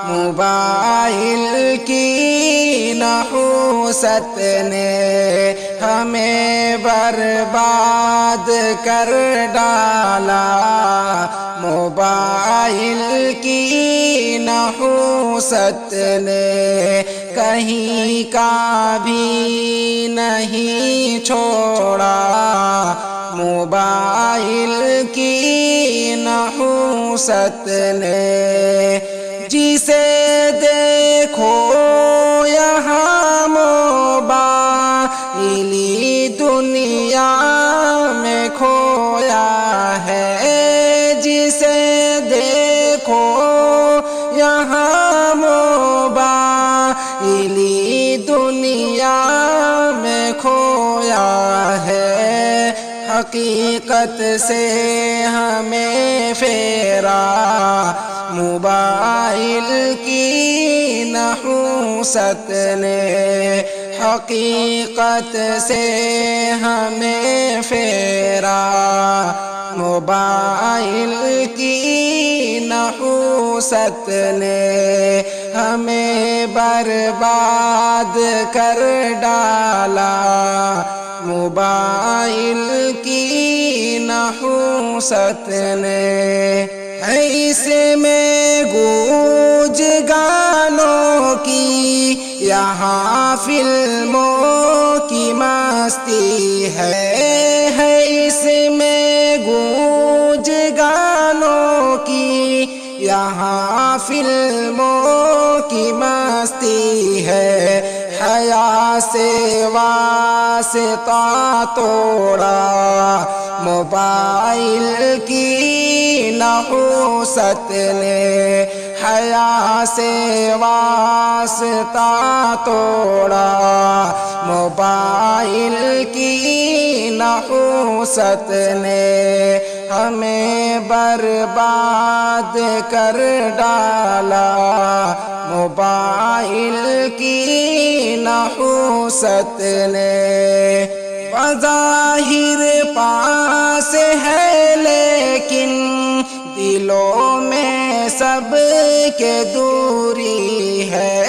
mobile کی نحوست نے ہمیں برباد کر ڈالا، موبائل کی نحوست نے کہیں کا بھی نہیں چھوڑا، موبائل کی نحوست نے جسے دیکھو یہاں موبائلی دنیا میں کھویا ہے، جسے دیکھو یہاں موبائلی دنیا میں کھویا ہے، حقیقت سے ہمیں پھیرا موبائل کی نحوست نے، حقیقت سے ہمیں پھیرا موبائل کی نحوست نے ہمیں برباد کر ڈالا، موبائل کی نحوست نے ہے اس میں گونج گانوں کی، یہاں فلموں کی مستی ہے اس میں گونج گانوں کی، یہاں فلموں کی مستی ہے، حیا سے واسطہ توڑا موبائل کی نحوست نے، حیا سے واسطہ توڑا موبائل کی نحوست نے ہمیں برباد کر ڈالا، موبائل کی نحوست نے بظاہر پاس ہے لیکن دلوں میں سب کے دوری ہے،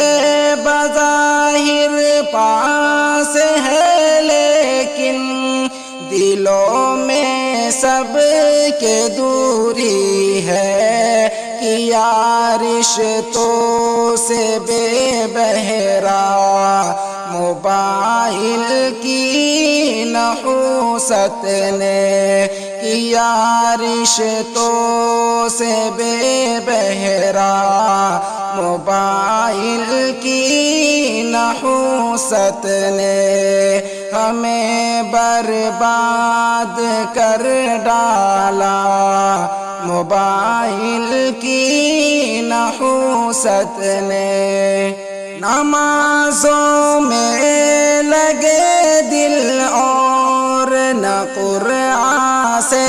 بظاہر پاس ہے لیکن دلوں میں سب کے دوری ہے، کیا رشتوں سے بے بہرا موبائل کی نحوست نے، کیا رشتوں سے بے بہرا موبائل کی نحوست نے ہمیں برباد کر ڈالا، موبائل کی نحوست نے نمازوں میں لگے دل اور نہ قرآن سے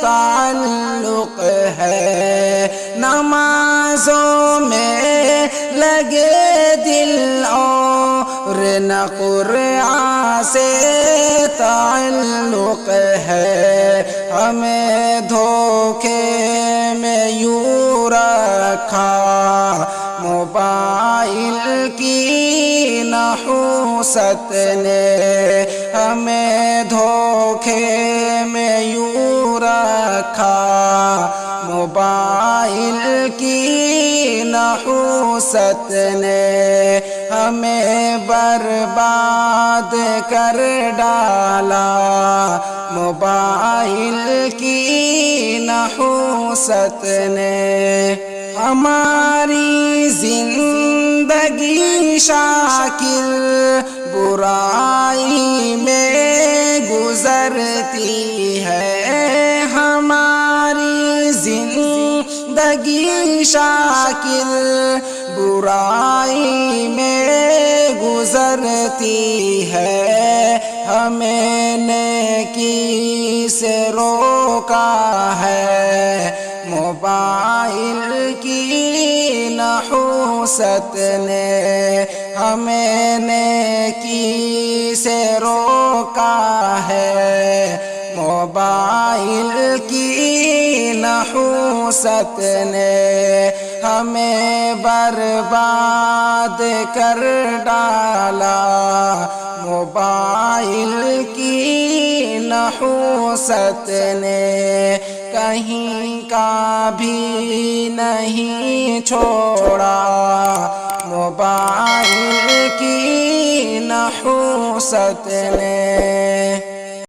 تعلق ہے، نمازوں میں لگے دل اور نہ قرآن سے تعلق ہے، ہمیں دھوکے میں یوں رکھا موبائل کی نحوست نے، ہمیں دھوکے میں یوں رکھا موبائل کی نحوست نے ہمیں برباد کر ڈالا، موبائل کی نحوست نے ہماری زندگی شاکر برائی میں گزرتی ہے، ہماری زندگی شاکر برائی میں گزرتی ہے، ہمیں نیکی سے روکا ہے موبائل کی نحوست نے، ہمیں نیکی سے روکا ہے موبائل کی نحوست نے، ہمیں برباد کر ڈالا، موبائل کی نحوست نے کہیں کا بھی نہیں چھوڑا، موبائل کی نحوست نے